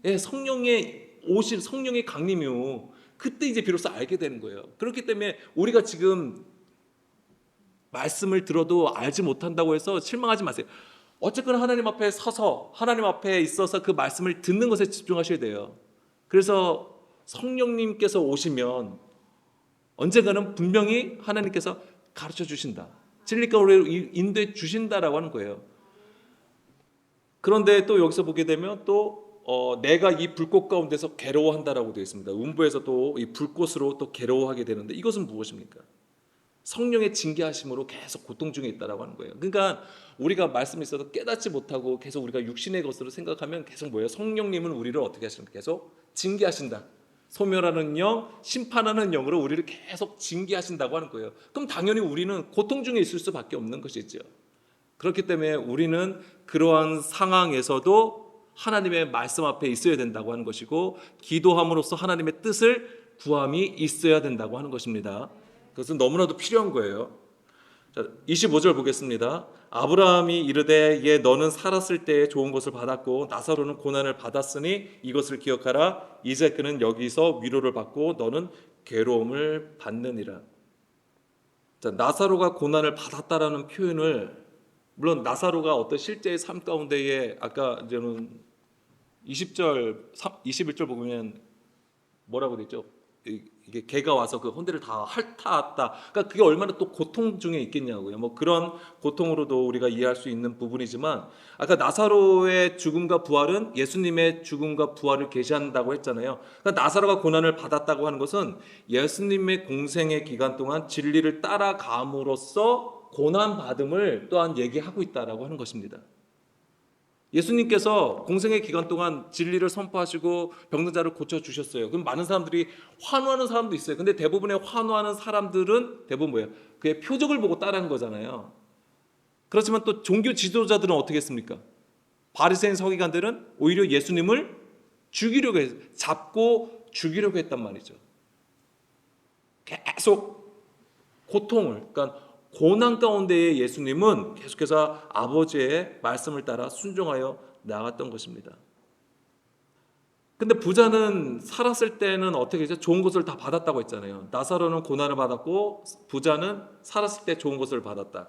Speaker 1: 예, 성령의 오실 성령의 강림 이후 그때 이제 비로소 알게 되는 거예요. 그렇기 때문에 우리가 지금 말씀을 들어도 알지 못한다고 해서 실망하지 마세요. 어쨌거나 하나님 앞에 서서 하나님 앞에 있어서 그 말씀을 듣는 것에 집중하셔야 돼요. 그래서 성령님께서 오시면 언젠가는 분명히 하나님께서 가르쳐 주신다. 진리 가운데로 인도해 주신다라고 하는 거예요. 그런데 또 여기서 보게 되면 또 내가 이 불꽃 가운데서 괴로워한다라고 되어 있습니다. 음부에서 또 이 불꽃으로 또 괴로워하게 되는데 이것은 무엇입니까? 성령의 징계하심으로 계속 고통 중에 있다라고 하는 거예요. 그러니까 우리가 말씀이 있어도 깨닫지 못하고 계속 우리가 육신의 것으로 생각하면 계속 뭐예요? 성령님은 우리를 어떻게 하십니까? 계속 징계하신다. 소멸하는 영, 심판하는 영으로 우리를 계속 징계하신다고 하는 거예요. 그럼 당연히 우리는 고통 중에 있을 수밖에 없는 것이죠. 그렇기 때문에 우리는 그러한 상황에서도 하나님의 말씀 앞에 있어야 된다고 하는 것이고 기도함으로써 하나님의 뜻을 구함이 있어야 된다고 하는 것입니다. 그것은 너무나도 필요한 거예요. 자, 25절 보겠습니다. 아브라함이 이르되 예 너는 살았을 때에 좋은 것을 받았고 나사로는 고난을 받았으니 이것을 기억하라. 이제 그는 여기서 위로를 받고 너는 괴로움을 받느니라. 자, 나사로가 고난을 받았다라는 표현을 물론 나사로가 어떤 실제의 삶 가운데에 아까 저는 20절, 21절 보면 뭐라고 되죠? 이게 개가 와서 그 혼대를 다 핥았다. 그러니까 그게 얼마나 또 고통 중에 있겠냐고요. 뭐 그런 고통으로도 우리가 이해할 수 있는 부분이지만 아까 나사로의 죽음과 부활은 예수님의 죽음과 부활을 계시한다고 했잖아요. 그러니까 나사로가 고난을 받았다고 하는 것은 예수님의 공생의 기간 동안 진리를 따라감으로써 고난 받음을 또한 얘기하고 있다라고 하는 것입니다. 예수님께서 공생의 기간 동안 진리를 선포하시고 병든 자를 고쳐주셨어요. 그럼 많은 사람들이 환호하는 사람도 있어요. 근데 대부분의 환호하는 사람들은 대부분 뭐예요? 그의 표적을 보고 따라한 거잖아요. 그렇지만 또 종교 지도자들은 어떻게 했습니까? 바리새인 서기관들은 오히려 예수님을 죽이려고 잡고 죽이려고 했단 말이죠. 계속 고통을 그러니까 고난 가운데에 예수님은 계속해서 아버지의 말씀을 따라 순종하여 나아갔던 것입니다. 근데 부자는 살았을 때는 어떻게 했죠? 좋은 것을 다 받았다고 했잖아요. 나사로는 고난을 받았고 부자는 살았을 때 좋은 것을 받았다.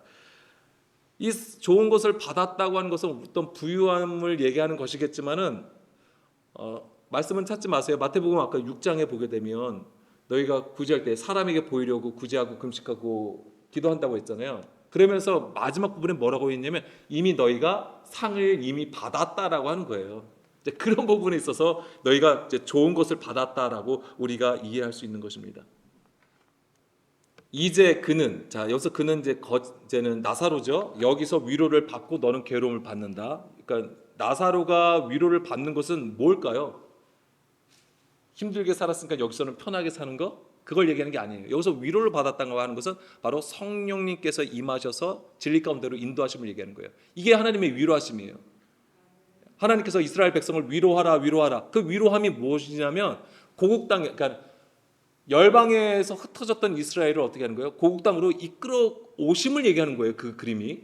Speaker 1: 이 좋은 것을 받았다고 하는 것은 어떤 부유함을 얘기하는 것이겠지만은 말씀은 찾지 마세요. 마태복음 아까 6장에 보게 되면 너희가 구제할 때 사람에게 보이려고 구제하고 금식하고 기도한다고 했잖아요. 그러면서 마지막 부분에 뭐라고 했냐면 이미 너희가 상을 이미 받았다라고 하는 거예요. 이제 그런 부분에 있어서 너희가 이제 좋은 것을 받았다라고 우리가 이해할 수 있는 것입니다. 이제 그는, 자 여기서 그는 이제는 나사로죠. 여기서 위로를 받고 너는 괴로움을 받는다. 그러니까 나사로가 위로를 받는 것은 뭘까요? 힘들게 살았으니까 여기서는 편하게 사는 거? 그걸 얘기하는 게 아니에요. 여기서 위로를 받았다고 하는 것은 바로 성령님께서 임하셔서 진리 가운데로 인도하심을 얘기하는 거예요. 이게 하나님의 위로하심이에요. 하나님께서 이스라엘 백성을 위로하라 위로하라. 그 위로함이 무엇이냐면 고국 땅, 그러니까 열방에서 흩어졌던 이스라엘을 어떻게 하는 거예요? 고국 땅으로 이끌어 오심을 얘기하는 거예요. 그 그림이.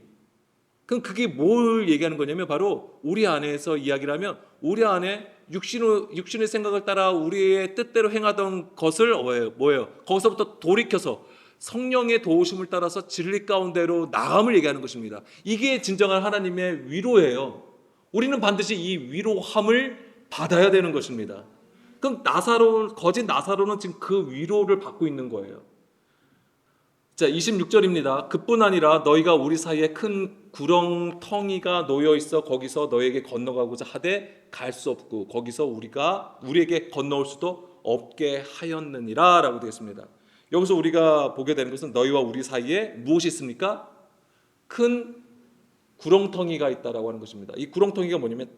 Speaker 1: 그럼 그게 뭘 얘기하는 거냐면 바로 우리 안에서 이야기를 하면 우리 안에 육신의 생각을 따라 우리의 뜻대로 행하던 것을 뭐예요? 거기서부터 돌이켜서 성령의 도우심을 따라서 진리 가운데로 나감을 얘기하는 것입니다. 이게 진정한 하나님의 위로예요. 우리는 반드시 이 위로함을 받아야 되는 것입니다. 그럼 거짓 나사로는 지금 그 위로를 받고 있는 거예요. 자, 26절입니다. 그뿐 아니라 너희가 우리 사이에 큰 구렁텅이가 놓여 있어 거기서 너에게 건너가고자 하되 갈 수 없고 거기서 우리에게 건너올 수도 없게 하였느니라라고 되어 있습니다. 여기서 우리가 보게 되는 것은 너희와 우리 사이에 무엇이 있습니까? 큰 구렁텅이가 있다라고 하는 것입니다. 이 구렁텅이가 뭐냐면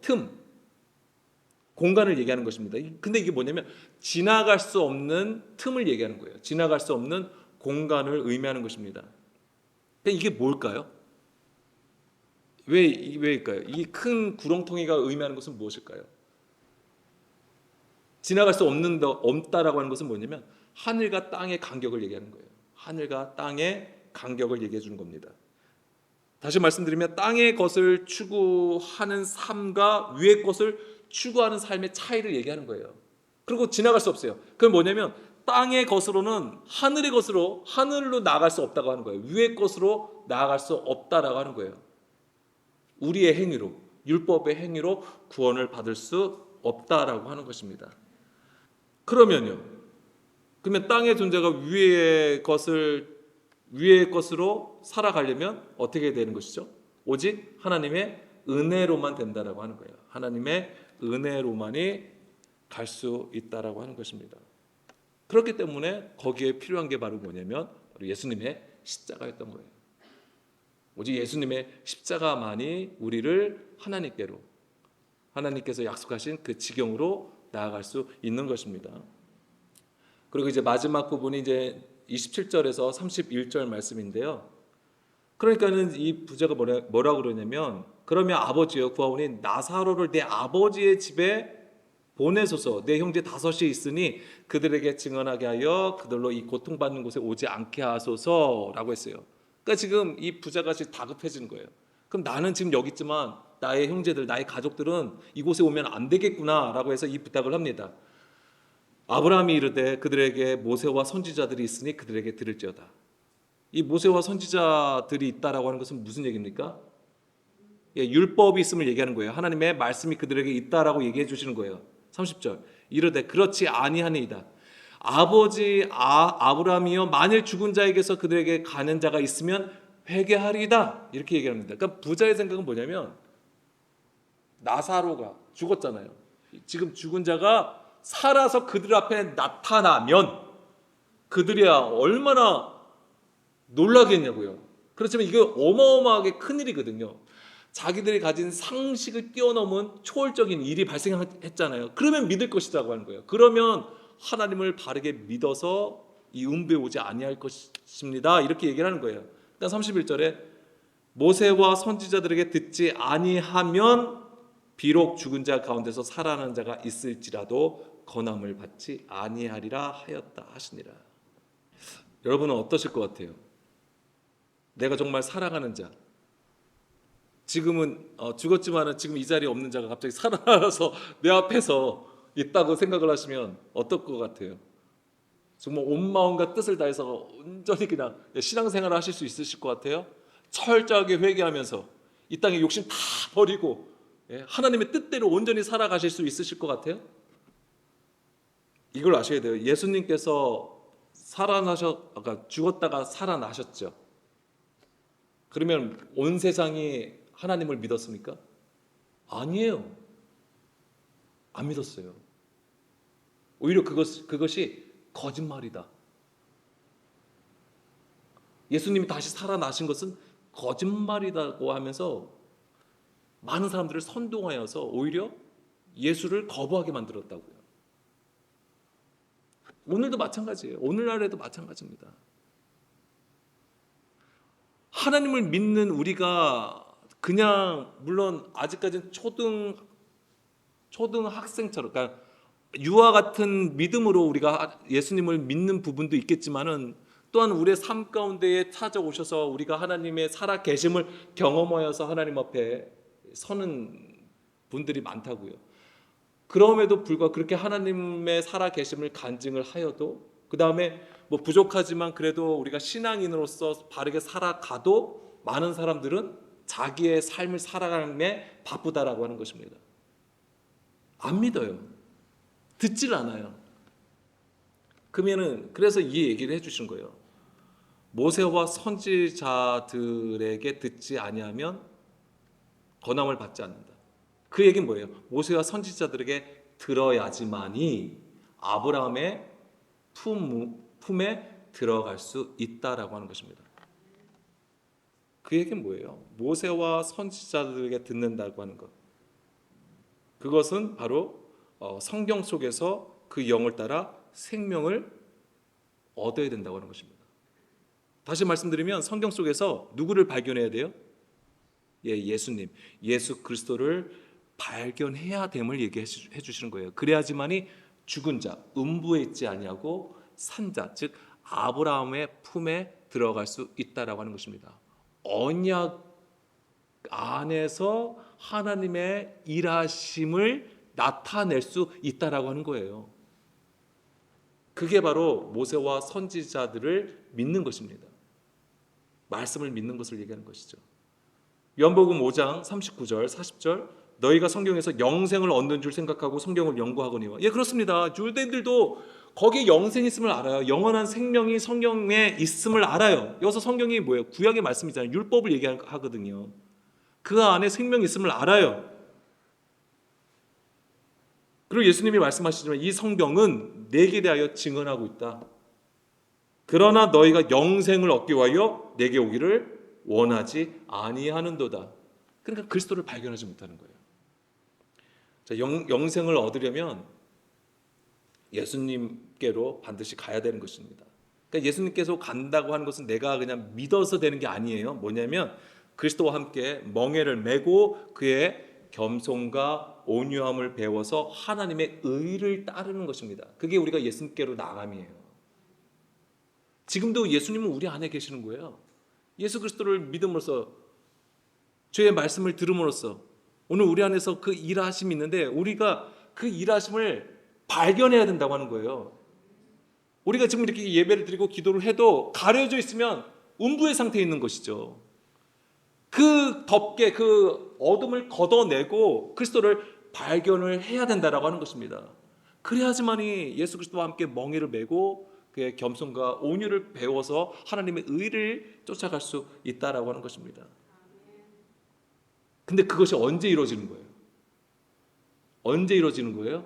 Speaker 1: 공간을 얘기하는 것입니다. 근데 이게 뭐냐면 지나갈 수 없는 틈을 얘기하는 거예요. 지나갈 수 없는 공간을 의미하는 것입니다. 이게 뭘까요? 왜일까요? 이 큰 구렁텅이가 의미하는 것은 무엇일까요? 지나갈 수 없다라고 하는 것은 뭐냐면 하늘과 땅의 간격을 얘기하는 거예요. 하늘과 땅의 간격을 얘기해 주는 겁니다. 다시 말씀드리면 땅의 것을 추구하는 삶과 위의 것을 추구하는 삶의 차이를 얘기하는 거예요. 그리고 지나갈 수 없어요. 그건 뭐냐면 땅의 것으로는 하늘의 것으로 하늘로 나아갈 수 없다고 하는 거예요. 위의 것으로 나아갈 수 없다라고 하는 거예요. 우리의 행위로, 율법의 행위로 구원을 받을 수 없다라고 하는 것입니다. 그러면 땅의 존재가 위의 것으로 살아가려면 어떻게 되는 것이죠? 오직 하나님의 은혜로만 된다라고 하는 거예요. 하나님의 은혜로만이 갈 수 있다라고 하는 것입니다. 그렇기 때문에 거기에 필요한 게 바로 뭐냐면 바로 예수님의 십자가였던 거예요. 오직 예수님의 십자가만이 우리를 하나님께서 약속하신 그 지경으로 나아갈 수 있는 것입니다. 그리고 이제 마지막 부분이 이제 27절에서 31절 말씀인데요. 그러니까는 이 부자가 뭐라 그러냐면 그러면 아버지여 구하오니 나사로를 내 아버지의 집에 보내소서. 내 형제 5이 있으니 그들에게 증언하게 하여 그들로 이 고통받는 곳에 오지 않게 하소서라고 했어요. 그러니까 지금 이 부자가 지금 다급해지는 거예요. 그럼 나는 지금 여기 있지만 나의 형제들, 나의 가족들은 이곳에 오면 안 되겠구나라고 해서 이 부탁을 합니다. 아브라함이 이르되 그들에게 모세와 선지자들이 있으니 그들에게 들을지어다. 이 모세와 선지자들이 있다라고 하는 것은 무슨 얘기입니까? 율법이 있음을 얘기하는 거예요. 하나님의 말씀이 그들에게 있다라고 얘기해 주시는 거예요. 30절 이르되 그렇지 아니하니이다. 아버지 아브라함이여 만일 죽은 자에게서 그들에게 가는 자가 있으면 회개하리이다. 이렇게 얘기합니다. 그러니까 부자의 생각은 뭐냐면 나사로가 죽었잖아요. 지금 죽은 자가 살아서 그들 앞에 나타나면 그들이야 얼마나 놀라겠냐고요. 그렇지만 이게 어마어마하게 큰일이거든요. 자기들이 가진 상식을 뛰어넘은 초월적인 일이 발생했잖아요. 그러면 믿을 것이라고 하는 거예요. 그러면 하나님을 바르게 믿어서 이 음부에 오지 아니할 것입니다. 이렇게 얘기를 하는 거예요. 그러니까 31절에 모세와 선지자들에게 듣지 아니하면 비록 죽은 자 가운데서 살아나는 자가 있을지라도 건함을 받지 아니하리라 하였다 하시니라. 여러분은 어떠실 것 같아요? 내가 정말 사랑하는 자, 지금은 죽었지만 지금 이 자리에 없는 자가 갑자기 살아나서 내 앞에서 있다고 생각을 하시면 어떨 것 같아요? 정말 온 마음과 뜻을 다해서 온전히 그냥 신앙생활을 하실 수 있으실 것 같아요? 철저하게 회개하면서 이 땅에 욕심 다 버리고 하나님의 뜻대로 온전히 살아가실 수 있으실 것 같아요? 이걸 아셔야 돼요. 예수님께서 아까 죽었다가 살아나셨죠. 그러면 온 세상이 하나님을 믿었습니까? 아니에요. 안 믿었어요. 오히려 그것이 거짓말이다. 예수님이 다시 살아나신 것은 거짓말이라고 하면서 많은 사람들을 선동하여서 오히려 예수를 거부하게 만들었다고요. 오늘도 마찬가지예요. 오늘날에도 마찬가지입니다. 하나님을 믿는 우리가 그냥 물론 아직까지는 초등학생처럼, 그러니까 유아 같은 믿음으로 우리가 예수님을 믿는 부분도 있겠지만은 또한 우리의 삶 가운데에 찾아오셔서 우리가 하나님의 살아 계심을 경험하여서 하나님 앞에 서는 분들이 많다고요. 그럼에도 불구하고 그렇게 하나님의 살아 계심을 간증을 하여도 그 다음에 뭐 부족하지만 그래도 우리가 신앙인으로서 바르게 살아가도 많은 사람들은 자기의 삶을 살아가는데 바쁘다라고 하는 것입니다. 안 믿어요. 듣질 않아요. 그러면은 그래서 이 얘기를 해주신 거예요. 모세와 선지자들에게 듣지 아니하면 권함을 받지 않는다. 그 얘기는 뭐예요? 모세와 선지자들에게 들어야지만이 아브라함의 품에 들어갈 수 있다라고 하는 것입니다. 그 얘기는 뭐예요? 모세와 선지자들에게 듣는다고 하는 것. 그것은 바로 성경 속에서 그 영을 따라 생명을 얻어야 된다고 하는 것입니다. 다시 말씀드리면 성경 속에서 누구를 발견해야 돼요? 예수님, 예수 그리스도를 발견해야 됨을 얘기해 주시는 거예요. 그래야지만이 죽은 자, 음부에 있지 아니하고 산 자, 즉 아브라함의 품에 들어갈 수 있다라고 하는 것입니다. 언약 안에서 하나님의 일하심을 나타낼 수 있다라고 하는 거예요. 그게 바로 모세와 선지자들을 믿는 것입니다. 말씀을 믿는 것을 얘기하는 것이죠. 요한복음 5장 39절 40절 너희가 성경에서 영생을 얻는 줄 생각하고 성경을 연구하거니와. 그렇습니다. 유대인들도 거기에 영생이 있음을 알아요. 영원한 생명이 성경에 있음을 알아요. 여기서 성경이 뭐예요? 구약의 말씀이잖아요. 율법을 얘기하거든요. 그 안에 생명이 있음을 알아요. 그리고 예수님이 말씀하시지만 이 성경은 내게 대하여 증언하고 있다. 그러나 너희가 영생을 얻기 위하여 내게 오기를 원하지 아니하는도다. 그러니까 그리스도를 발견하지 못하는 거예요. 자, 영생을 얻으려면 예수님께로 반드시 가야 되는 것입니다. 그러니까 예수님께서 간다고 하는 것은 내가 그냥 믿어서 되는 게 아니에요. 뭐냐면 그리스도와 함께 멍에를 메고 그의 겸손과 온유함을 배워서 하나님의 의를 따르는 것입니다. 그게 우리가 예수님께로 나감이에요. 지금도 예수님은 우리 안에 계시는 거예요. 예수 그리스도를 믿음으로써 주의 말씀을 들음으로써 오늘 우리 안에서 그 일하심이 있는데 우리가 그 일하심을 발견해야 된다고 하는 거예요. 우리가 지금 이렇게 예배를 드리고 기도를 해도 가려져 있으면 음부의 상태에 있는 것이죠. 그 덮개, 그 어둠을 걷어내고 그리스도를 발견을 해야 된다라고 하는 것입니다. 그래야지만이 예수 그리스도와 함께 멍에를 메고 그의 겸손과 온유를 배워서 하나님의 의를 쫓아갈 수 있다라고 하는 것입니다. 근데 그것이 언제 이루어지는 거예요? 언제 이루어지는 거예요?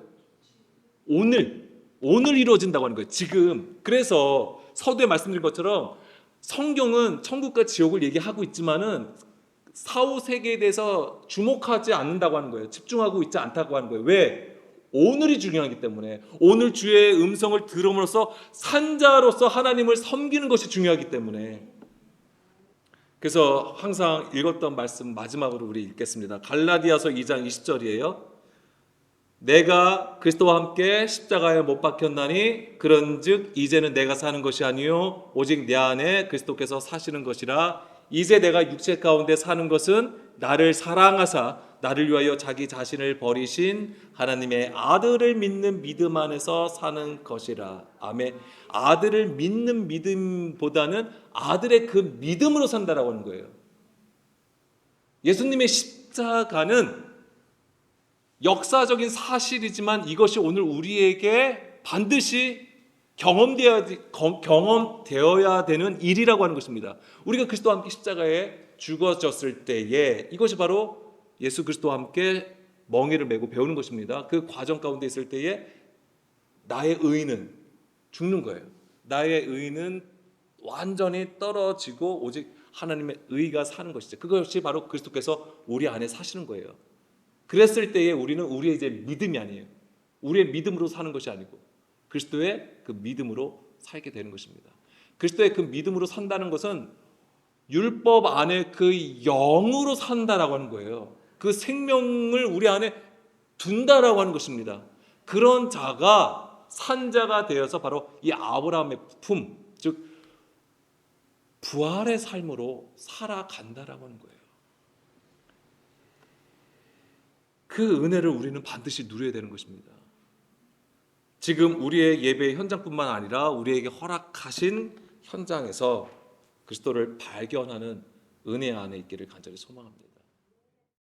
Speaker 1: 오늘 이루어진다고 하는 거예요. 지금. 그래서 서두에 말씀드린 것처럼 성경은 천국과 지옥을 얘기하고 있지만은 사후 세계에 대해서 주목하지 않는다고 하는 거예요. 집중하고 있지 않다고 하는 거예요. 왜? 오늘이 중요하기 때문에 오늘 주의 음성을 들음으로써 산자로서 하나님을 섬기는 것이 중요하기 때문에. 그래서 항상 읽었던 말씀 마지막으로 우리 읽겠습니다. 갈라디아서 2장 20절이에요. 내가 그리스도와 함께 십자가에 못 박혔나니 그런즉 이제는 내가 사는 것이 아니요 오직 내 안에 그리스도께서 사시는 것이라. 이제 내가 육체 가운데 사는 것은 나를 사랑하사 나를 위하여 자기 자신을 버리신 하나님의 아들을 믿는 믿음 안에서 사는 것이라. 아멘. 아들을 믿는 믿음보다는 아들의 그 믿음으로 산다라고 하는 거예요. 예수님의 십자가는 역사적인 사실이지만 이것이 오늘 우리에게 반드시 경험되어야 되는 일이라고 하는 것입니다. 우리가 그리스도와 함께 십자가에 죽어졌을 때에 이것이 바로 예수 그리스도와 함께 멍에를 메고 배우는 것입니다. 그 과정 가운데 있을 때에 나의 의는 죽는 거예요. 나의 의는 완전히 떨어지고 오직 하나님의 의가 사는 것이죠. 그것이 바로 그리스도께서 우리 안에 사시는 거예요. 그랬을 때에 우리는 우리의 이제 믿음이 아니에요. 우리의 믿음으로 사는 것이 아니고 그리스도의 그 믿음으로 살게 되는 것입니다. 그리스도의 그 믿음으로 산다는 것은 율법 안에 그 영으로 산다라고 하는 거예요. 그 생명을 우리 안에 둔다라고 하는 것입니다. 그런 자가 산자가 되어서 바로 이 아브라함의 품, 즉 부활의 삶으로 살아간다라고 하는 거예요. 그 은혜를 우리는 반드시 누려야 되는 것입니다. 지금 우리의 예배 현장뿐만 아니라 우리에게 허락하신 현장에서 그리스도를 발견하는 은혜 안에 있기를 간절히 소망합니다.